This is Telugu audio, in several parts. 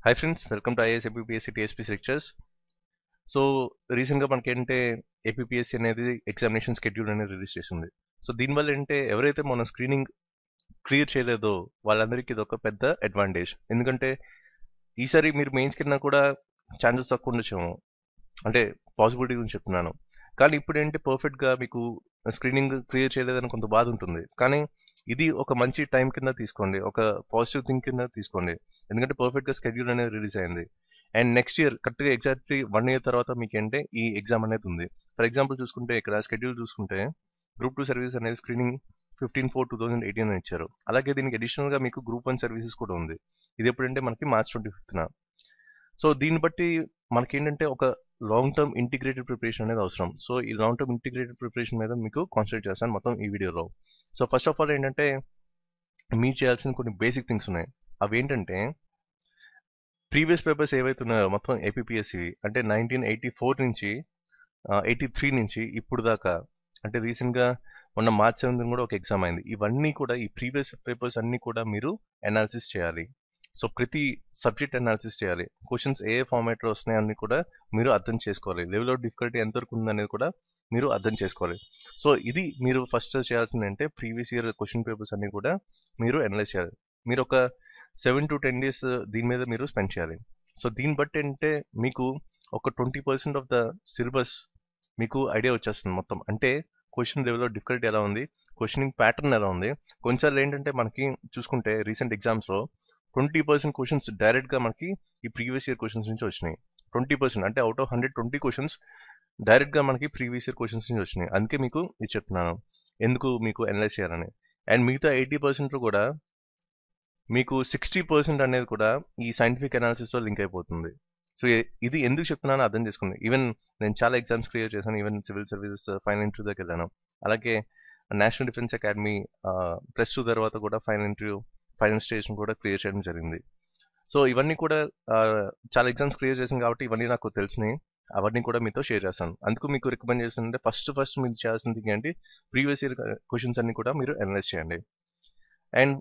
Hi friends, welcome to IAS APPSC tsp lectures. So రీసెంట్గా మనకి ఏంటంటే ఏపీపీఎస్సీ అనేది ఎగ్జామినేషన్ షెడ్యూల్ అనేది రిలీజ్ చేసింది. సో దీనివల్ల ఏంటంటే ఎవరైతే మన స్క్రీనింగ్ క్లియర్ చేయలేదో వాళ్ళందరికీ ఇది ఒక పెద్ద అడ్వాంటేజ్. ఎందుకంటే ఈసారి మీరు మెయిన్స్ కింద కూడా ఛాన్సెస్ తక్కువ ఉండొచ్చేమో, అంటే పాసిబిలిటీ గురించి చెప్తున్నాను. కానీ ఇప్పుడు ఏంటి పర్ఫెక్ట్గా మీకు స్క్రీనింగ్ క్లియర్ చేయలేదని కొంత బాధ ఉంటుంది. కానీ ఇది ఒక మంచి టైం కింద తీసుకోండి, ఒక పాజిటివ్ థింగ్ కింద తీసుకోండి. ఎందుకంటే పర్ఫెక్ట్గా షెడ్యూల్ అనేది రిలీజ్ అయింది. అండ్ నెక్స్ట్ ఇయర్ కరెక్ట్గా ఎగ్జాక్ట్లీ 1 year తర్వాత మీకు ఏంటంటే ఈ ఎగ్జామ్ అనేది ఉంది. ఫర్ ఎగ్జాంపుల్ చూసుకుంటే ఇక్కడ షెడ్యూల్ చూసుకుంటే గ్రూప్ 2 సర్వీస్ అనేది స్క్రీనింగ్ 15/4/2018 అని ఇచ్చారు. అలాగే దీనికి అడిషనల్గా మీకు గ్రూప్ 1 సర్వీసెస్ కూడా ఉంది. ఇది ఎప్పుడంటే మనకి March 25th. సో దీన్ని బట్టి మనకేంటంటే ఒక లాంగ్ టర్మ్ ఇంటిగ్రేటెడ్ ప్రిపరేషన్ అనేది అవసరం. సో ఈ లాంగ్ టర్మ్ ఇంటిగ్రేటెడ్ ప్రిపరేషన్ మీద మీకు కాన్సన్ట్రేట్ చేస్తాను మొత్తం ఈ వీడియోలో. సో ఫస్ట్ ఆఫ్ ఆల్ ఏంటంటే మీరు చేయాల్సిన కొన్ని బేసిక్ థింగ్స్ ఉన్నాయి. అవి ఏంటంటే ప్రీవియస్ పేపర్స్ ఏవైతే ఉన్నాయో మొత్తం ఏపీపీఎస్సీ అంటే 1984 నుంచి 83 నుంచి ఇప్పుడు దాకా, అంటే రీసెంట్గా మొన్న March 7th కూడా ఒక ఎగ్జామ్ అయింది. ఇవన్నీ కూడా ఈ ప్రీవియస్ పేపర్స్ అన్నీ కూడా మీరు అనాలిసిస్ చేయాలి. సో ప్రతి సబ్జెక్ట్ అనాలిసిస్ చేయాలి. క్వశ్చన్స్ ఏ ఫార్మాట్లో వస్తున్నాయని కూడా మీరు అర్థం చేసుకోవాలి. లెవెల్ ఆఫ్ డిఫికల్టీ ఎంతవరకు ఉందనేది కూడా మీరు అర్థం చేసుకోవాలి. సో ఇది మీరు ఫస్ట్ చేయాల్సింది అంటే ప్రీవియస్ ఇయర్ క్వశ్చన్ పేపర్స్ అన్ని కూడా మీరు అనలైజ్ చేయాలి. మీరు ఒక 7 to 10 days దీని మీద మీరు స్పెండ్ చేయాలి. సో దీన్ని బట్టి అంటే మీకు ఒక 20% ఆఫ్ ద సిలబస్ మీకు ఐడియా వచ్చేస్తుంది మొత్తం. అంటే క్వశ్చన్ లెవెల్ ఆఫ్ డిఫికల్టీ ఎలా ఉంది, క్వశ్చనింగ్ ప్యాటర్న్ ఎలా ఉంది. కొన్నిసార్లు ఏంటంటే మనకి చూసుకుంటే రీసెంట్ ఎగ్జామ్స్లో 20% క్వశ్చన్స్ డైరెక్ట్గా మనకి ఈ ప్రీవియస్ ఇయర్ క్వశ్చన్స్ నుంచి వచ్చినాయి. 20% అంటే అవుట్ ఆఫ్ 120 క్వశ్చన్స్ డైరెక్ట్గా మనకి ప్రీవియస్ ఇయర్ క్వశ్చన్స్ నుంచి వచ్చినాయి. అందుకే మీకు ఇది చెప్తున్నాను, ఎందుకు మీకు అనలైజ్ చేయాలని. అండ్ మిగతా 80%లో కూడా మీకు 60% అనేది కూడా ఈ సైంటిఫిక్ అనాలిసిస్తో లింక్ అయిపోతుంది. సో ఇది ఎందుకు చెప్తున్నానో అర్థం చేసుకోండి. ఈవెన్ నేను చాలా ఎగ్జామ్స్ క్లియర్ చేశాను. Even civil services final interview దగ్గర వెళ్ళాను. అలాగే నేషనల్ డిఫెన్స్ అకాడమీ +2 తర్వాత కూడా ఫైనల్ స్టేజ్ కూడా క్లియర్ చేయడం జరిగింది. సో ఇవన్నీ కూడా చాలా ఎగ్జామ్స్ క్లియర్ చేశాను కాబట్టి ఇవన్నీ నాకు తెలిసినాయి. అవన్నీ కూడా మీతో షేర్ చేస్తాను. అందుకు మీకు రికమెండ్ చేస్తుంటే ఫస్ట్ మీరు చేయాల్సింది ఏంటి, ప్రీవియస్ ఇయర్ క్వశ్చన్స్ అన్ని కూడా మీరు అనలైజ్ చేయండి. అండ్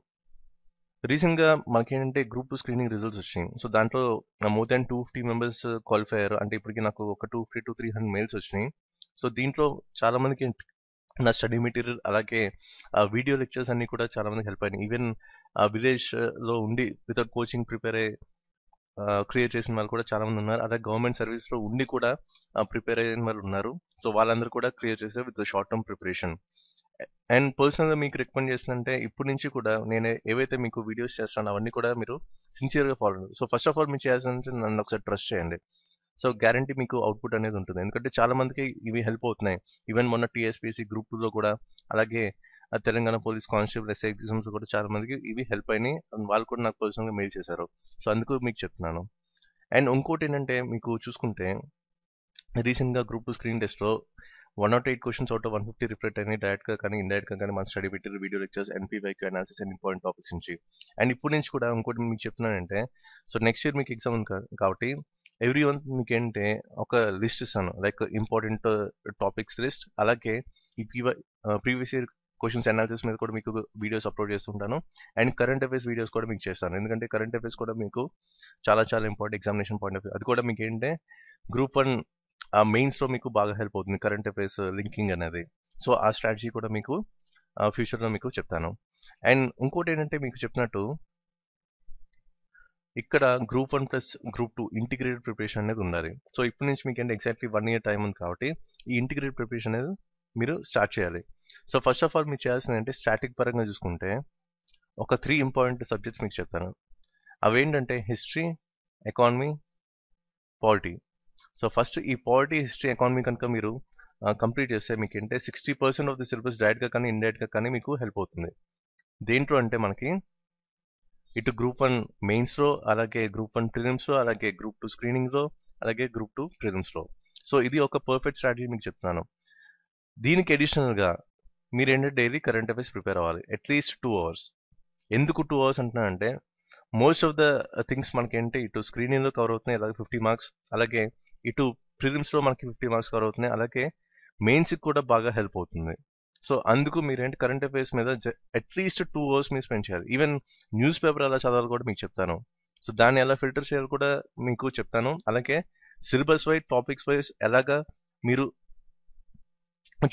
రీసెంట్గా మనకేంటంటే గ్రూప్ 2 స్క్రీనింగ్ రిజల్ట్స్ వచ్చినాయి. సో దాంట్లో మోర్ దాన్ 250 మెంబర్స్ క్వాలిఫై అయ్యారు. అంటే ఇప్పటికి నాకు ఒక 250 to 300 మెయిల్స్ వచ్చినాయి. సో దీంట్లో చాలా మందికి నా స్టడీ మెటీరియల్ అలాగే వీడియో లెక్చర్స్ అన్ని కూడా చాలా మందికి హెల్ప్ అయినాయి. ఈవెన్ విలేజ్లో ఉండి వితౌట్ కోచింగ్ ప్రిపేర్ అయ్యి క్లియర్ చేసిన వాళ్ళు కూడా చాలా మంది ఉన్నారు. అలాగే గవర్నమెంట్ సర్వీస్లో ఉండి కూడా ప్రిపేర్ అయిన వాళ్ళు ఉన్నారు. సో వాళ్ళందరూ కూడా క్లియర్ చేశారు with short term preparation. And పర్సనల్గా మీకు రికమెండ్ చేస్తుందంటే ఇప్పటి నుంచి కూడా నేను ఏవైతే మీకు వీడియోస్ చేస్తానో అవన్నీ కూడా మీరు సిన్సియర్గా ఫాలో అవ్వండి. సో ఫస్ట్ ఆఫ్ ఆల్ మీరు చేయాల్సిందంటే నన్ను ఒకసారి ట్రస్ట్ చేయండి. సో గ్యారంటీ మీకు అవుట్పుట్ అనేది ఉంటుంది. ఎందుకంటే చాలా మందికి ఇవి హెల్ప్ అవుతున్నాయి. ఈవెన్ మొన్న టీఎస్పీఎస్సీ గ్రూప్ 2లో కూడా, అలాగే Telangana police constable SI exams కూడా చాలా మందికి ఇవి హెల్ప్ అయినాయి. వాళ్ళు కూడా నాకు పర్సనల్గా మెయిల్ చేశారు. సో అందుకు మీకు చెప్తున్నాను. అండ్ ఇంకోటి ఏంటంటే మీకు చూసుకుంటే రీసెంట్గా గ్రూప్ 2 స్క్రీన్ టెస్ట్లో 108 క్వశ్చన్స్ అవుట్ ఆఫ్ 150 రిఫ్లెక్ట్ అయినాయి. డైరెక్ట్గా కానీ ఇండైరెక్ట్గా కానీ మన స్టడీ మెటీరియల్, వీడియో లెక్చర్స్, ఎన్పీవైక్యూ అనాలిసిస్ అండ్ ఇంపార్టెంట్ టాపిక్స్ నుంచి. అండ్ ఇప్పటి నుంచి కూడా ఇంకోటి మీకు చెప్తున్నానంటే, సో నెక్స్ట్ ఇయర్ మీకు ఎగ్జామ్ ఉంది కాబట్టి ఎవ్రీ మంత్ మీకు ఏంటంటే ఒక లిస్ట్ ఇస్తాను, లైక్ ఇంపార్టెంట్ టాపిక్స్ లిస్ట్. అలాగే ఈ ప్రీవియస్ ఇయర్ క్వశ్చన్స్ అనాలిసిస్ మీద కూడా మీకు వీడియోస్ అప్లోడ్ చేస్తుంటాను. అండ్ కరెంట్ అఫైర్స్ వీడియోస్ కూడా మీకు చేస్తాను. ఎందుకంటే కరెంట్ అఫైర్స్ కూడా మీకు చాలా చాలా important examination point of view. అది కూడా మీకు ఏంటంటే గ్రూప్ 1 మెయిన్స్లో మీకు బాగా హెల్ప్ అవుతుంది కరెంట్ అఫైర్స్ లింకింగ్ అనేది. సో ఆ స్ట్రాటజీ కూడా మీకు ఫ్యూచర్లో మీకు చెప్తాను. అండ్ ఇంకోటి ఏంటంటే మీకు చెప్పినట్టు ఇక్కడ group 1 plus group 2 integrated preparation అనేది ఉండాలి. సో ఇప్పటి నుంచి మీకు ఏంటంటే ఎగ్జాక్ట్లీ 1 year టైం ఉంది కాబట్టి ఈ ఇంటిగ్రేటెడ్ ప్రిపరేషన్ అనేది మీరు స్టార్ట్ చేయాలి. సో ఫస్ట్ ఆఫ్ ఆల్ మీరు చేయాల్సింది అంటే స్టాటిక్ పరంగా చూసుకుంటే ఒక 3 ఇంపార్టెంట్ సబ్జెక్ట్స్ మీకు చెప్తాను. అవేంటంటే history, economy, polity. So first ఈ పాలిటీ, హిస్టరీ, ఎకానమీ కనుక మీరు కంప్లీట్ చేస్తే మీకు ఏంటంటే 60% ఆఫ్ ది సిలబస్ డైరెక్ట్గా కానీ ఇండైరెక్ట్గా కానీ మీకు హెల్ప్ అవుతుంది. దేంట్లో అంటే మనకి ఇటు గ్రూప్ 1 మెయిన్స్లో, అలాగే గ్రూప్ 1 ప్రిలిమ్స్లో, అలాగే గ్రూప్ 2 స్క్రీనింగ్లో, అలాగే గ్రూప్ 2 ప్రిలిమ్స్లో. సో ఇది ఒక పర్ఫెక్ట్ స్ట్రాటజీ మీకు చెప్తున్నాను. దీనికి అడిషనల్గా మీరు ఏంటంటే డైలీ కరెంట్ అఫైర్స్ ప్రిపేర్ అవ్వాలి అట్లీస్ట్ 2 hours. ఎందుకు 2 hours అంటున్నానంటే మోస్ట్ ఆఫ్ ద థింగ్స్ మనకి ఏంటంటే ఇటు స్క్రీనింగ్లో కవర్ అవుతున్నాయి, అలాగే 50 marks, అలాగే ఇటు ప్రిలిమ్స్లో మనకి 50 marks కవర్ అవుతున్నాయి, అలాగే మెయిన్స్కి కూడా బాగా హెల్ప్ అవుతుంది. సో అందుకు మీరేంటి కరెంట్ అఫైర్స్ మీద అట్లీస్ట్ 2 hours మీరు స్పెండ్ చేయాలి. ఈవెన్ న్యూస్ పేపర్ ఎలా చదవాలి కూడా మీకు చెప్తాను. సో దాన్ని ఎలా ఫిల్టర్ చేయాలో కూడా మీకు చెప్తాను. అలాగే సిలబస్ వైజ్, టాపిక్స్ వైజ్ ఎలాగా మీరు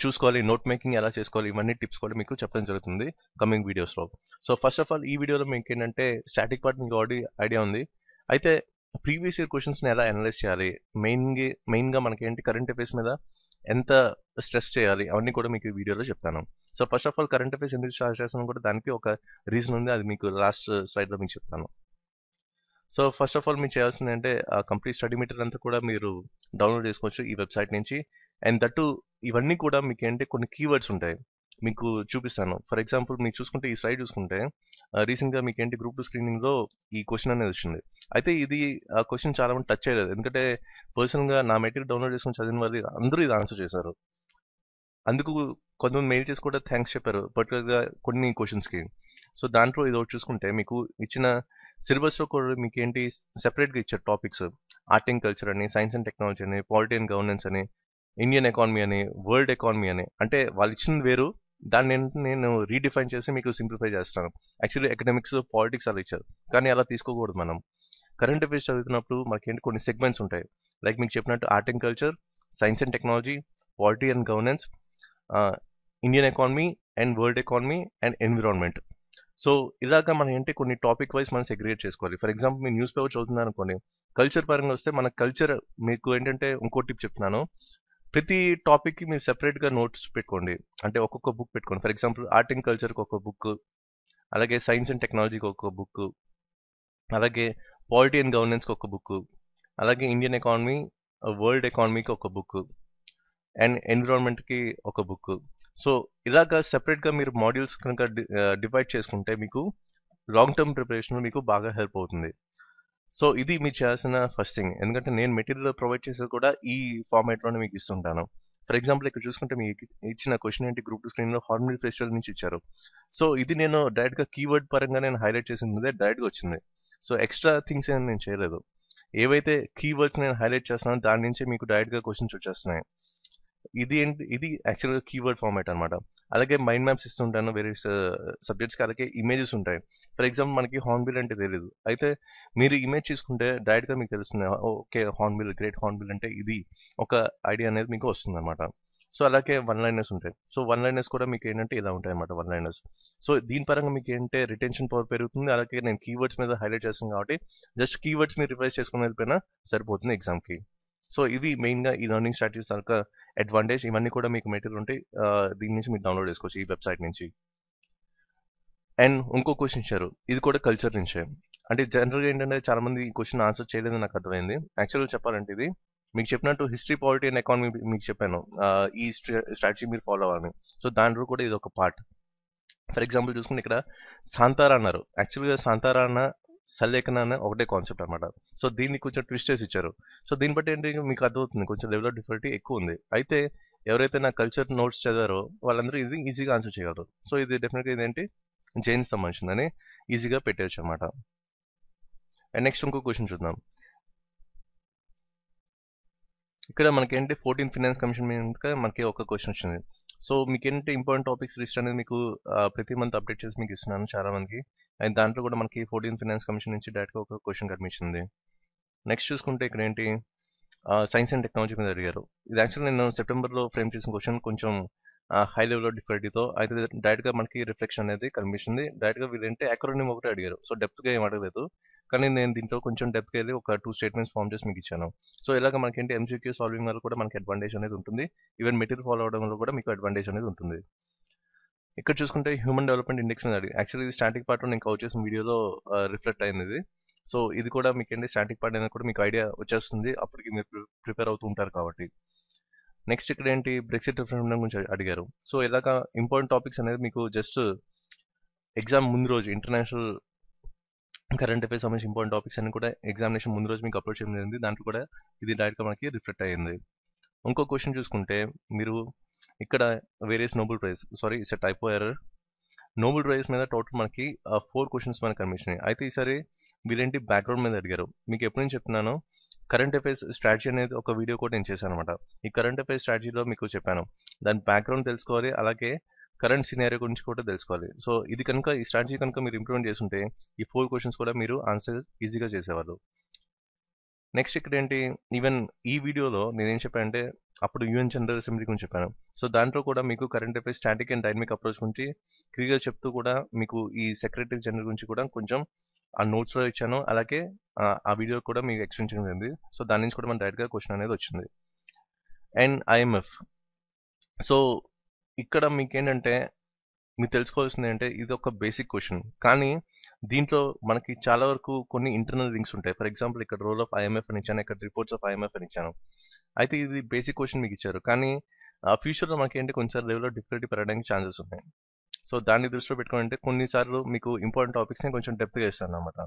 చూసుకోవాలి, నోట్ మేకింగ్ ఎలా చేసుకోవాలి, ఇవన్నీ టిప్స్ కూడా మీకు చెప్పడం జరుగుతుంది కమింగ్ వీడియోస్లో. సో ఫస్ట్ ఆఫ్ ఆల్ ఈ వీడియోలో మీకు ఏంటంటే స్టాటిక్ పార్ట్ మీకు ఆల్రెడీ ఐడియా ఉంది. అయితే ప్రీవియస్ ఇయర్ క్వశ్చన్స్ని ఎలా అనలైజ్ చేయాలి, మెయిన్గా మనకేంటి కరెంట్ అఫైర్స్ మీద ఎంత స్ట్రెస్ చేయాలి అవన్నీ కూడా మీకు ఈ వీడియోలో చెప్తాను. So first of all current affairs ఎందుకు స్టార్ట్ చేస్తాను కూడా దానికి ఒక రీజన్ ఉంది, అది మీకు లాస్ట్ స్లైడ్లో మీకు చెప్తాను. సో ఫస్ట్ ఆఫ్ ఆల్ మీరు చేయాల్సింది అంటే ఆ కంప్లీట్ స్టడీ మెటీరియల్ అంతా కూడా మీరు డౌన్లోడ్ చేసుకోవచ్చు ఈ వెబ్సైట్ నుంచి. అండ్ దట్టు ఇవన్నీ కూడా మీకు ఏంటి కొన్ని కీవర్డ్స్ ఉంటాయి, మీకు చూపిస్తాను. ఫర్ ఎగ్జాంపుల్ మీరు చూసుకుంటే ఈ స్లైడ్ చూసుకుంటే రీసెంట్గా మీకు ఏంటి గ్రూప్ 2 స్క్రీనింగ్లో ఈ క్వశ్చన్ అనేది వచ్చింది. అయితే ఇది ఆ క్వశ్చన్ చాలా మంది టచ్ చేయలేదు, ఎందుకంటే పర్సనల్గా నా మెటీరియల్ డౌన్లోడ్ చేసుకుని చదివిన వాళ్ళు అందరూ ఇది ఆన్సర్ చేశారు. అందుకు కొంతమంది మెయిల్ చేసి కూడా థ్యాంక్స్ చెప్పారు పర్టికులర్గా కొన్ని క్వశ్చన్స్కి. సో దాంట్లో ఇది ఒకటి చూసుకుంటే మీకు ఇచ్చిన సిలబస్లో కూడా మీకు ఏంటి సెపరేట్గా ఇచ్చారు టాపిక్స్, ఆర్ట్ అండ్ కల్చర్ అని, సైన్స్ అండ్ టెక్నాలజీ అని, పాలిటీ అండ్ గవర్నెన్స్ అని, ఇండియన్ ఎకానమీ అని, వరల్డ్ ఎకానమీ అని. అంటే వాళ్ళు ఇచ్చింది వేరు, దాన్ని నేను రీడిఫైన్ చేసి మీకు సింప్లిఫై చేస్తాను. యాక్చువల్లీ ఎకనామిక్స్, పాలిటిక్స్ అలా ఇచ్చారు, కానీ అలా తీసుకోకూడదు. మనం కరెంట్ అఫైర్స్ చదువుతున్నప్పుడు మనకేంటి కొన్ని సెగ్మెంట్స్ ఉంటాయి, లైక్ మీకు చెప్పినట్టు art and culture, science and technology, polity and governance, Indian economy and world economy and environment. So ఇలాగా మనం ఏంటి కొన్ని టాపిక్ వైజ్ మనం సెగ్రిగేట్ చేసుకోవాలి. ఫర్ ఎగ్జాంపుల్ మీరు న్యూస్ పేపర్ చదువుతున్నారు అనుకోండి, కల్చర్ పరంగా వస్తే మన కల్చర్ మీకు ఏంటంటే ఇంకో టిప్ చెప్తున్నాను, ప్రతి టాపిక్కి మీరు సెపరేట్గా నోట్స్ పెట్టుకోండి, అంటే ఒక్కొక్క బుక్ పెట్టుకోండి. ఫర్ ఎగ్జాంపుల్ ఆర్ట్ అండ్ కల్చర్కి ఒక బుక్, అలాగే సైన్స్ అండ్ టెక్నాలజీకి ఒక బుక్, అలాగే పాలిటీ అండ్ గవర్నెన్స్కి ఒక బుక్, అలాగే ఇండియన్ ఎకానమీ, వరల్డ్ ఎకానమీకి ఒక బుక్, అండ్ ఎన్విరాన్మెంట్కి ఒక బుక్. సో ఇలాగా సెపరేట్గా మీరు మాడ్యూల్స్ కనుక డివైడ్ చేసుకుంటే మీకు లాంగ్ టర్మ్ ప్రిపరేషన్ మీకు బాగా హెల్ప్ అవుతుంది. సో ఇది మీరు చేయాల్సిన ఫస్ట్ థింగ్, ఎందుకంటే నేను మెటీరియల్ ప్రొవైడ్ చేసేది కూడా ఈ ఫార్మాట్లోనే మీకు ఇస్తుంటాను. ఫర్ ఎగ్జాంపుల్ ఇక్కడ చూసుకుంటే మీకు ఇచ్చిన క్వశ్చన్ ఏంటి గ్రూప్ 2 స్క్రీన్లో హార్న్బిల్ ఫెస్టివల్ నుంచి ఇచ్చారు. సో ఇది నేను డైరెక్ట్గా కీవర్డ్ పరంగా నేను హైలైట్ చేసిందే డైరెక్ట్గా వచ్చింది. సో ఎక్స్ట్రా థింగ్స్ ఏమి నేను చేయలేదు, ఏవైతే కీవర్డ్స్ నేను హైలైట్ చేస్తున్నానో దాని నుంచే మీకు డైరెక్ట్గా క్వశ్చన్స్ వచ్చేస్తున్నాయి. ఇది యాక్చువల్గా కీవర్డ్ ఫార్మాట్ అనమాట. అలాగే మైండ్ మ్యాప్స్ ఇస్తుంటాను వేరే సబ్జెక్ట్స్కి, అలాగే ఇమేజెస్ ఉంటాయి. ఫర్ ఎగ్జాంపుల్ మనకి హార్న్బిల్ అంటే తెలియదు, అయితే మీరు ఇమేజ్ తీసుకుంటే డైరెక్ట్గా మీకు తెలుస్తుంది, ఓకే హార్న్బిల్, గ్రేట్ హార్న్బిల్ అంటే ఇది ఒక ఐడియా అనేది మీకు వస్తుంది అనమాట. సో అలాగే వన్ లైనర్స్ ఉంటాయి. సో వన్ లైనర్స్ కూడా మీకు ఏంటంటే ఇలా ఉంటాయి అనమాట వన్ లైనర్స్. సో దీని పరంగా మీకు ఏంటంటే రిటెన్షన్ పవర్ పెరుగుతుంది. అలాగే నేను కీవర్డ్స్ మీద హైలైట్ చేస్తాను కాబట్టి జస్ట్ కీవర్డ్స్ మీరు రివైజ్ చేసుకుని వెళ్ళిపోయినా సరిపోతుంది ఎగ్జామ్కి. సో ఇది మెయిన్గా ఈ లెర్నింగ్ స్ట్రాటజీస్ యొక్క అడ్వాంటేజ్. ఇవన్నీ కూడా మీకు మెటీరియల్ ఉంటాయి, దీని నుంచి మీరు డౌన్లోడ్ చేసుకోవచ్చు ఈ వెబ్సైట్ నుంచి. అండ్ ఇంకో క్వశ్చన్ ఇచ్చారు, ఇది కూడా కల్చర్ నుంచే. అంటే జనరల్గా ఏంటంటే చాలా మంది ఈ క్వశ్చన్ ఆన్సర్ చేయలేదని నాకు అర్థమైంది. యాక్చువల్గా చెప్పాలంటే ఇది మీకు చెప్పినట్టు హిస్టరీ, పాలిటీ అండ్ ఎకానమీ మీకు చెప్పాను, ఈ స్ట్రాటజీ మీరు ఫాలో అవ్వాలని. సో దాంట్లో కూడా ఇది ఒక పార్ట్. ఫర్ ఎగ్జాంపుల్ చూసుకుంటే ఇక్కడ సాంతారా అన్నారు, యాక్చువల్గా సాంతారా అన్న సల్లేఖన అన్న ఒకటే కాన్సెప్ట్ అనమాట. సో దీన్ని కొంచెం ట్విస్ట్ చేసి ఇచ్చారు. సో దీన్ని బట్టి ఏంటి మీకు అర్థమవుతుంది కొంచెం లెవెల్ ఆఫ్ డిఫికల్టీ ఎక్కువ ఉంది. అయితే ఎవరైతే నా కల్చర్ నోట్స్ చదివారో వాళ్ళందరూ ఇది ఈజీగా ఆన్సర్ చేయగలరు. సో ఇది డెఫినెట్గా ఇదేంటి జైన్స్ సంబంధించిందని ఈజీగా పెట్టేయచ్చు అనమాట. అండ్ నెక్స్ట్ ఇంకో క్వశ్చన్ చూద్దాం. ఇక్కడ మనకేంటి 14th ఫైనాన్స్ కమిషన్ మీద మనకి ఒక క్వశ్చన్ వచ్చింది. సో మీకు ఏంటంటే ఇంపార్టెంట్ టాపిక్స్ లిస్ట్ అనేది మీకు ప్రతి మంత్ అప్డేట్ చేసి మీకు ఇస్తున్నాను చాలా మందికి. అండ్ దాంట్లో కూడా మనకి 14th ఫైనాన్స్ కమిషన్ నుంచి డైరెక్ట్గా ఒక క్వశ్చన్ కనిపించింది. నెక్స్ట్ చూసుకుంటే ఇక్కడ ఏంటి సైన్స్ అండ్ టెక్నాలజీ మీద అడిగారు. ఇది యాక్చువల్లీ నేను సెప్టెంబర్లో ఫ్రేమ్ చేసిన క్వశ్చన్, కొంచెం హై లెవెల్ ఆఫ్ డిఫికల్టీతో. అయితే డైరెక్ట్గా మనకి రిఫ్లెక్షన్ అనేది కనిపిస్తుంది. డైరెక్ట్గా వీళ్ళంటే అక్రోనిమ్ ఒకటి అడిగారు. సో డెప్త్గా ఏం అడగలేదు, కానీ నేను దీంట్లో కొంచెం డెప్త్కి వెళ్ళి ఒక 2 స్టేట్మెంట్స్ ఫామ్ చేసి మీకు ఇచ్చాను. సో ఇలాగ మనకేంటి ఎంసీక్యూ సాల్వింగ్ వల్ల కూడా మనకి అడ్వాంటేజ్ అనేది ఉంటుంది. ఈవెన్ మెటీరియల్ ఫాలో అవడం వల్ల కూడా మీకు అడ్వాంటేజ్ అనేది ఉంటుంది. ఇక్కడ చూసుకుంటే హ్యూమన్ డెవలప్మెంట్ ఇండెక్స్ మీద అడిగి, యాక్చువల్లీ ఇది స్టాటిక్ పార్ట్ నేను కవర్ చేసిన వీడియోలో రిఫ్లెక్ట్ అయింది ఇది. సో ఇది కూడా మీకు ఏంటి స్టాటిక్ పార్ట్ అనేది కూడా మీకు ఐడియా వచ్చేస్తుంది అప్పటికి మీరు ప్రిపేర్ అవుతూ ఉంటారు కాబట్టి. నెక్స్ట్ ఇక్కడ ఏంటి బ్రెక్సిట్ రిఫరెండం గురించి అడిగారు. సో ఇలాగా ఇంపార్టెంట్ టాపిక్స్ అనేది మీకు జస్ట్ ఎగ్జామ్ ముందు రోజు ఇంటర్నేషనల్ కరెంట్ అఫైర్స్ సంబంధించి ఇంపార్టెంట్ టాపిక్స్ అన్ని కూడా ఎగ్జామినేషన్ ముందు రోజు మీకు అప్లోడ్ చేయడం జరిగింది. దాంట్లో కూడా ఇది డైరెక్ట్గా మనకి రిఫ్లెక్ట్ అయ్యింది. ఇంకో క్వశ్చన్ చూసుకుంటే మీరు ఇక్కడ various Nobel prize, sorry it's a typo error, Nobel prize మీద టోటల్ మనకి 4 క్వశ్చన్స్ మనకు కనిపించినాయి. అయితే ఈసారి వీళ్ళేంటి బ్యాక్గ్రౌండ్ మీద అడిగారు. మీకు ఎప్పుడు నేను చెప్తున్నాను కరెంట్ అఫైర్స్ స్ట్రాటజీ అనేది ఒక వీడియో కూడా నేను చేశాను అనమాట. ఈ కరెంట్ అఫైర్స్ స్ట్రాటజీలో మీకు చెప్పాను దాని బ్యాక్గ్రౌండ్ తెలుసుకోవాలి, అలాగే కరెంట్ సినారియో గురించి కూడా తెలుసుకోవాలి. సో ఇది కనుక ఈ స్ట్రాటజీ కనుక మీరు ఇంప్లిమెంట్ చేస్తుంటే ఈ 4 క్వశ్చన్స్ కూడా మీరు ఆన్సర్ ఈజీగా చేసేవాళ్ళు. నెక్స్ట్ ఇక్కడ ఏంటి, ఈవెన్ ఈ వీడియోలో నేనేం చెప్పానంటే అప్పుడు యూఎన్ జనరల్ అసెంబ్లీ గురించి చెప్పాను. సో దాంట్లో కూడా మీకు current affairs static and dynamic approach గురించి క్లియర్గా చెప్తూ కూడా మీకు ఈ సెక్రటరీ జనరల్ గురించి కూడా కొంచెం ఆ నోట్స్లో ఇచ్చాను. అలాగే ఆ వీడియో కూడా మీకు ఎక్స్ప్లెయిన్ చేయడం జరిగింది. సో దాని నుంచి కూడా మన డైరెక్ట్గా క్వశ్చన్ అనేది వచ్చింది. And IMF. సో ఇక్కడ మీకేంటంటే మీరు తెలుసుకోవాల్సింది అంటే ఇది ఒక బేసిక్ క్వశ్చన్, కానీ దీంట్లో మనకి చాలా వరకు కొన్ని ఇంటర్నల్ లింక్స్ ఉంటాయి. ఫర్ ఎగ్జాంపుల్ ఇక్కడ రోల్ ఆఫ్ ఐఎంఎఫ్ అని ఇచ్చాను, ఇక్కడ రిపోర్ట్స్ ఆఫ్ ఐఎంఎఫ్ అని ఇచ్చాను. అయితే ఇది బేసిక్ క్వశ్చన్ మీకు ఇచ్చారు, కానీ ఫ్యూచర్లో మనకి ఏంటి కొంచెం లెవెల్లో డిఫికల్టీ పెరగడానికి ఛాన్సెస్ ఉన్నాయి. సో దాన్ని దృష్టిలో పెట్టుకుంటే కొన్నిసార్లు మీకు ఇంపార్టెంట్ టాపిక్స్ని కొంచెం డెప్త్గా ఇస్తాను అనమాట.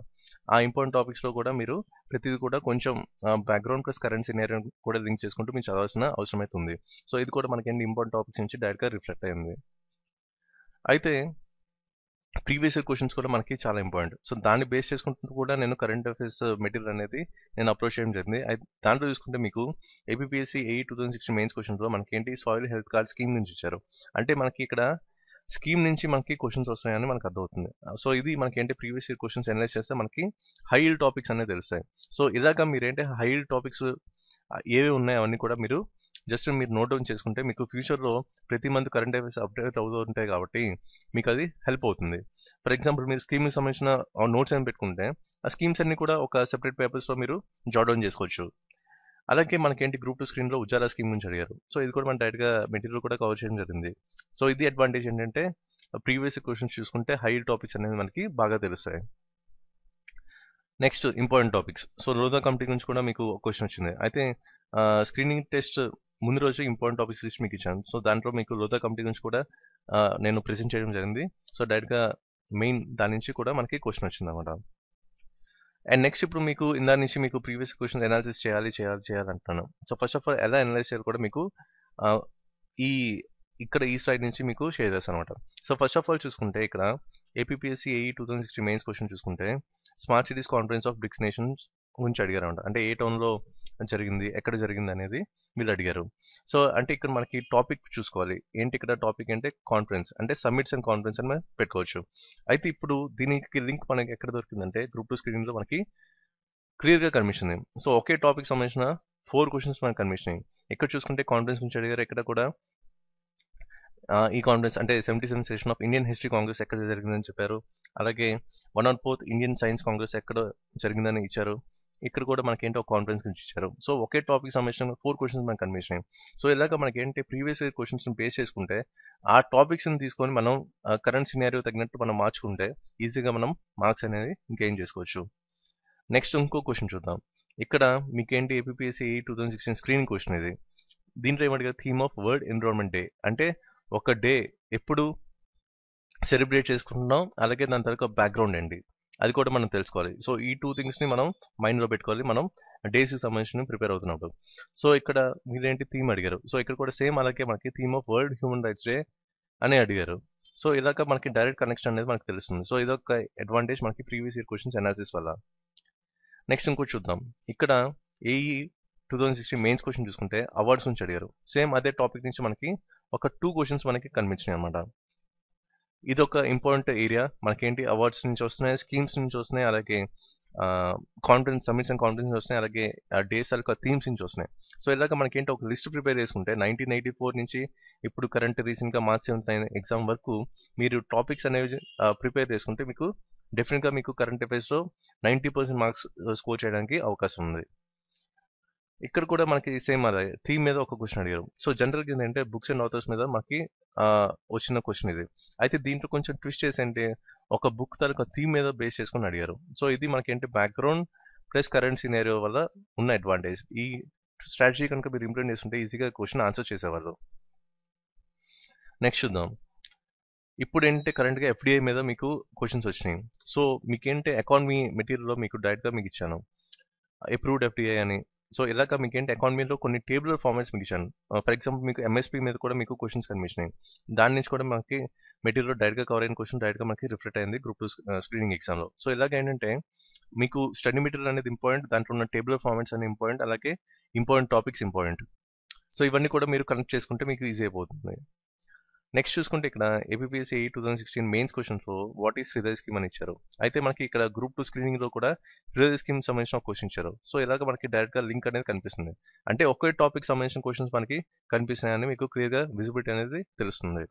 ఆ ఇంపార్టెంట్ టాపిక్స్లో కూడా మీరు ప్రతిదీ కూడా కొంచెం బ్యాక్గ్రౌండ్ ప్లస్ కరెంట్ సినారియో కూడా లింక్ చేసుకుంటూ మీకు చదవాల్సిన అవసరం అయితే ఉంది. సో ఇది కూడా మనకి ఏంటి ఇంపార్టెంట్ టాపిక్స్ నుంచి డైరెక్ట్గా రిఫ్లెక్ట్ అయింది. అయితే ప్రీవియస్ ఇయర్ క్వశ్చన్స్ కూడా మనకి చాలా ఇంపార్టెంట్. సో దాన్ని బేస్ చేసుకుంటూ కూడా నేను కరెంట్ అఫైర్స్ మెటీరియల్ అనేది నేను అప్రోచ్ చేయడం జరిగింది. దాంట్లో చూసుకుంటే మీకు ఏపీపీఎస్సీ AE 2016 మెయిన్స్ క్వశ్చన్లో మనకి ఏంటి సాయిల్ హెల్త్ కార్డ్ స్కీమ్ నుంచి ఇచ్చారు. అంటే మనకి ఇక్కడ స్కీమ్ నుంచి మనకి క్వశ్చన్స్ వస్తాయని మనకు అర్థమవుతుంది. సో ఇది మనకి ఏంటి ప్రీవియస్ ఇయర్ క్వశ్చన్స్ అనలైజ్ చేస్తే మనకి హై ఈల్డ్ టాపిక్స్ అనేది తెలుస్తాయి. సో ఇలాగా మీరేంటి హై ఈల్డ్ టాపిక్స్ ఏవి ఉన్నాయో అవన్నీ కూడా మీరు జస్ట్ మీరు నోట్ డౌన్ చేసుకుంటే మీకు ఫ్యూచర్లో ప్రతి మంత్ కరెంట్ అఫైర్స్ అప్డేట్ అవుతూ ఉంటాయి కాబట్టి మీకు అది హెల్ప్ అవుతుంది. ఫర్ ఎగ్జాంపుల్ మీరు స్కీమ్కి సంబంధించిన నోట్స్ అని పెట్టుకుంటే ఆ స్కీమ్స్ అన్ని కూడా ఒక సెపరేట్ పేపర్స్లో మీరు జాట్ డౌన్ చేసుకోవచ్చు. అలాగే మనకేంటి గ్రూప్ 2 స్క్రీన్లో ఉజాలా స్కీమ్ గురించి అడిగారు. సో ఇది కూడా మన డైరెక్ట్గా మెటీరియల్ కూడా కవర్ చేయడం జరిగింది. సో ఇది అడ్వాంటేజ్ ఏంటంటే ప్రీవియస్ క్వశ్చన్స్ చూసుకుంటే హై టాపిక్స్ అనేది మనకి బాగా తెలుస్తాయి. Next important topics. So Lodha committee గురించి కూడా మీకు ఒక క్వశ్చన్ వచ్చింది. అయితే స్క్రీనింగ్ టెస్ట్ ముందు రోజు ఇంపార్టెంట్ టాపిక్స్ లిస్ట్ మీకు ఇచ్చాను. సో దాంట్లో మీకు లోదా కమిటీ గురించి కూడా నేను ప్రెజెంట్ చేయడం జరిగింది. సో డైరెక్ట్గా మెయిన్ దాని నుంచి కూడా మనకి క్వశ్చన్ వచ్చింది అనమాట. అండ్ నెక్స్ట్ ఇప్పుడు మీకు ఇందా నుంచి మీకు ప్రీవియస్ క్వశ్చన్స్ అనాలిసిస్ చేయాలంటున్నాను. సో ఫస్ట్ ఆఫ్ ఆల్ ఎలా అనలైజ్ చేయాలి కూడా మీకు ఈ ఇక్కడ ఈ స్లైడ్ నుంచి మీకు షేర్ చేస్తాను అనమాట. సో ఫస్ట్ ఆఫ్ ఆల్ చూసుకుంటే ఇక్కడ ఏపీపీఎస్సీ AE 2016 మెయిన్స్ క్వశ్చన్ చూసుకుంటే smart cities conference of BRICS nations గురించి అడిగారు అనమాట. అంటే ఏ టౌన్లో జరిగింది, ఎక్కడ జరిగింది అనేది వీళ్ళు అడిగారు. సో అంటే ఇక్కడ మనకి టాపిక్ చూసుకోవాలి. ఏంటి ఇక్కడ టాపిక్ అంటే కాన్ఫరెన్స్, అంటే సమ్మిట్స్ అండ్ కాన్ఫరెన్స్ అని మనం పెట్టుకోవచ్చు. అయితే ఇప్పుడు దీనికి లింక్ మనకి ఎక్కడ దొరికిందంటే గ్రూప్ 2 స్క్రీనింగ్లో మనకి క్లియర్గా కనిపిస్తుంది. సో ఒకే టాపిక్ సంబంధించిన 4 క్వశ్చన్స్ మనకు కనిపిస్తున్నాయి. ఇక్కడ చూసుకుంటే కాన్ఫరెన్స్ నుంచి అడిగారు, ఎక్కడ కూడా ఈ కాన్ఫరెన్స్ అంటే 77th session of Indian history Congress ఎక్కడ జరిగిందని చెప్పారు. అలాగే 104th ఇండియన్ సైన్స్ కాంగ్రెస్ ఎక్కడ జరిగిందని ఇచ్చారు. ఇక్కడ కూడా మనకి ఏంటో కాన్ఫరెన్స్ గురించి ఇచ్చారు. సో ఒకే టాపిక్ సంబంధించిన 4 క్వశ్చన్స్ మనకు కనిపించినాయి. సో ఇలాగ మనకి ఏంటి ప్రీవియస్ ఇయర్ క్వశ్చన్స్ బేస్ చేసుకుంటే ఆ టాపిక్స్ని తీసుకొని మనం కరెంట్ సినారియో తగినట్టు మనం మార్చుకుంటే ఈజీగా మనం మార్క్స్ అనేది గెయిన్ చేసుకోవచ్చు. నెక్స్ట్ ఇంకో క్వశ్చన్ చూద్దాం. ఇక్కడ మీకేంటి ఏపీపీఎస్సీ AE 2016 స్క్రీనింగ్ క్వశ్చన్ ఇది. దీంట్లో ఏమడిగారు, theme of world environment day, అంటే ఒక డే ఎప్పుడు సెలబ్రేట్ చేసుకుంటున్నాం, అలాగే దాని తర్వాత బ్యాక్గ్రౌండ్ ఏంటి అది కూడా మనం తెలుసుకోవాలి. సో ఈ 2 థింగ్స్ని మనం మైండ్లో పెట్టుకోవాలి మనం డేస్కి సంబంధించిన ప్రిపేర్ అవుతున్నప్పుడు. సో ఇక్కడ మీరేంటి థీమ్ అడిగారు. సో ఇక్కడ కూడా సేమ్ అలాగే మనకి theme of world human rights day అని అడిగారు. సో ఇలాగ మనకి డైరెక్ట్ కనెక్షన్ అనేది మనకు తెలుస్తుంది. సో ఇదొక అడ్వాంటేజ్ మనకి ప్రీవియస్ ఇయర్ క్వశ్చన్స్ అనాలిసిస్ వల్ల. నెక్స్ట్ ఇంకోటి చూద్దాం. ఇక్కడ AE 2016 మెయిన్స్ క్వశ్చన్ చూసుకుంటే అవార్డ్స్ నుంచి అడిగారు. సేమ్ అదే టాపిక్ నుంచి మనకి ఒక 2 క్వశ్చన్స్ మనకి కనిపించినాయి అనమాట. ఇది ఒక ఇంపార్టెంట్ ఏరియా. మనకేంటి అవార్డ్స్ నుంచి వస్తున్నాయి, స్కీమ్స్ నుంచి వస్తున్నాయి, అలాగే కాన్ఫరెన్స్ సమ్మిట్స్ అండ్ కాన్ఫరెన్స్ వస్తున్నాయి, అలాగే డేస్ యొక్క థీమ్స్ నుంచి వస్తున్నాయి. సో ఇలాగ మనకేంటి ఒక లిస్ట్ ప్రిపేర్ చేసుకుంటే 1984 నుంచి ఇప్పుడు కరెంట్ రీసెంట్గా March 7th ఎగ్జామ్ వరకు మీరు టాపిక్స్ అనేవి ప్రిపేర్ చేసుకుంటే మీకు డెఫినెట్గా మీకు కరెంట్ అఫైర్స్లో 90% మార్క్స్ స్కోర్ చేయడానికి అవకాశం ఉంది. ఇక్కడ కూడా మనకి సేమ్ అదే థీమ్ మీద ఒక క్వశ్చన్ అడిగారు. సో జనరల్గా ఏంటంటే బుక్స్ అండ్ ఆథర్స్ మీద మనకి వచ్చిన క్వశ్చన్ ఇది. అయితే దీంట్లో కొంచెం ట్విస్ట్ చేసి అంటే ఒక బుక్ తాలూకా థీమ్ మీద బేస్ చేసుకుని అడిగారు. సో ఇది మనకేంటి బ్యాక్గ్రౌండ్ ప్లస్ కరెంట్ సినారియో వల్ల ఉన్న అడ్వాంటేజ్. ఈ స్ట్రాటజీ కనుక మీరు ఇంప్లిమెంట్ చేస్తుంటే ఈజీగా క్వశ్చన్ ఆన్సర్ చేసేవాళ్ళు. నెక్స్ట్ చూద్దాం. ఇప్పుడు ఏంటంటే కరెంట్గా FDI మీద మీకు క్వశ్చన్స్ వచ్చినాయి. సో మీకేంటి ఎకానమీ మెటీరియల్లో మీకు డైరెక్ట్గా మీకు ఇచ్చాను అప్రూవ్డ్ FDI అని. సో ఇలాగ మీకేంటి ఎకానమీలో కొన్ని టేబులర్ ఫార్మాట్స్ మీకు ఇచ్చాను. ఫర్ ఎగ్జాంపుల్ మీకు MSP మీద కూడా మీకు క్వశ్చన్స్ కనిపించినాయి. దాని నుంచి కూడా మనకి మెటీరియల్ డైరెక్ట్గా కవర్ అయిన క్వశ్చన్ డైరెక్ట్గా మనకి రిఫ్లెక్ట్ అయింది గ్రూప్ 2 స్క్రీనింగ్ ఎగ్జామ్లో. సో ఇలాగ ఏంటంటే మీకు స్టడీ మెటీరియల్ అనేది ఇంపార్టెంట్, దాంట్లో ఉన్న టేబులర్ ఫార్మాట్స్ అనేది ఇంపార్టెంట్, అలాగే ఇంపార్టెంట్ టాపిక్స్ ఇంపార్టెంట్. సో ఇవన్నీ కూడా మీరు కనెక్ట్ చేసుకుంటే మీకు ఈజీ అయిపోతుంది. నెక్స్ట్ చూసుకుంటే ఇక్కడ ఏపీఎస్సీ 2016 మెయిన్స్ క్వశ్చన్స్లో వాట్ ఈస్ హృదయ స్కీమ్ అని ఇచ్చారు. అయితే మనకి ఇక్కడ గ్రూప్ 2 స్క్రీనింగ్లో కూడా హృదయ స్కీమ్ సంబంధించిన ఒక క్వశ్చన్ ఇచ్చారు. సో ఇలాగ మనకి డైరెక్ట్గా లింక్ అనేది కనిపిస్తుంది. అంటే ఒకే టాపిక్ సంబంధించిన క్వశ్చన్స్ మనకి కనిపిస్తున్నాయని మీకు క్లియర్గా విజిబిలిటీ అనేది తెలుస్తుంది.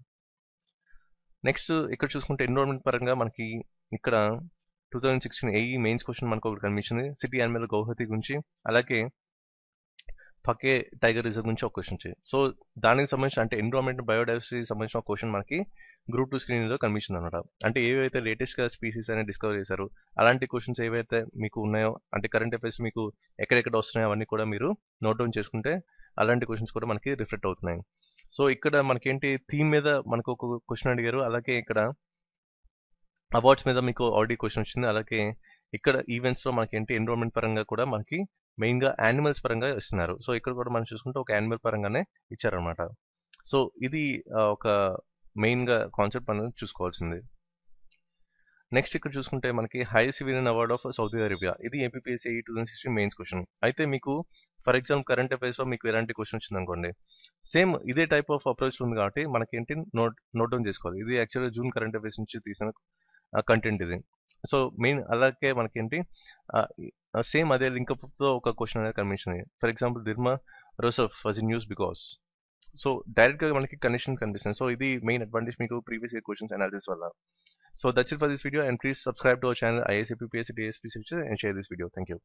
నెక్స్ట్ ఇక్కడ చూసుకుంటే ఎన్విరాన్మెంట్ పరంగా మనకి ఇక్కడ 2016 ఏఈ మెయిన్స్ క్వశ్చన్ మనకు ఒకటి కనిపించింది. సిటీ యానిమల్ గౌహతి గురించి, అలాగే పకే టైగర్ రిజర్వ్ గురించి ఒక క్వశ్చన్ వచ్చాయి. సో దానికి సంబంధించిన అంటే ఎన్విరాన్మెంట్ బయోడైవర్సిటీ సంబంధించిన ఒక క్వశ్చన్ మనకి గ్రూప్ 2 స్క్రీనింగ్లో కనిపించింది అనమాట. అంటే ఏవైతే లేటెస్ట్గా స్పీసీస్ అనేది డిస్కవర్ చేశారు అలాంటి క్వశ్చన్స్ ఏవైతే మీకు ఉన్నాయో, అంటే కరెంట్ అఫైర్స్ మీకు ఎక్కడెక్కడ వస్తున్నాయో అవన్నీ కూడా మీరు నోట్ డౌన్ చేసుకుంటే అలాంటి క్వశ్చన్స్ కూడా మనకి రిఫ్లెక్ట్ అవుతున్నాయి. సో ఇక్కడ మనకేంటి థీమ్ మీద మనకు ఒక క్వశ్చన్ అడిగారు, అలాగే ఇక్కడ అవార్డ్స్ మీద మీకు ఆల్రెడీ క్వశ్చన్ వచ్చింది, అలాగే ఇక్కడ ఈవెంట్స్లో మనకేంటి ఎన్విరాన్మెంట్ పరంగా కూడా మనకి మెయిన్గా యానిమల్స్ పరంగా ఇస్తున్నారు. సో ఇక్కడ కూడా మనం చూసుకుంటే ఒక యానిమల్ పరంగానే ఇచ్చారనమాట. సో ఇది ఒక మెయిన్గా కాన్సెప్ట్ అనేది చూసుకోవాల్సింది. నెక్స్ట్ ఇక్కడ చూసుకుంటే మనకి highest civilian award of Saudi Arabia, ఇది ఏపీఎస్సీ 2016 మెయిన్స్ క్వశ్చన్. అయితే మీకు ఫర్ ఎగ్జాంపుల్ కరెంట్ అఫైర్స్లో మీకు ఎలాంటి క్వశ్చన్ వచ్చింది అనుకోండి, సేమ్ ఇదే టైప్ ఆఫ్ అప్రోచ్ ఉంది కాబట్టి మనకేంటి నోట్ డౌన్ చేసుకోవాలి. ఇది యాక్చువల్గా జూన్ కరెంట్ అఫైర్స్ నుంచి తీసిన కంటెంట్ ఇది. సో మెయిన్ అలాగే మనకేంటి సేమ్ అదే లింకప్తో ఒక క్వశ్చన్ అనేది కనిపించింది. ఫర్ ఎగ్జాంపుల్ దిర్మా రోసఫ్ was in news because. So డైరెక్ట్గా మనకి కనెక్షన్ కనిపిస్తుంది. సో ఇది మెయిన్ అడ్వాంటేజ్ మీకు ప్రీవియస్ ఇయర్ క్వశ్చన్స్ అనాలిసిస్ వల్ల. So that's it for this video, and please subscribe to our channel IAS APPS DSP and share this video. Thank you.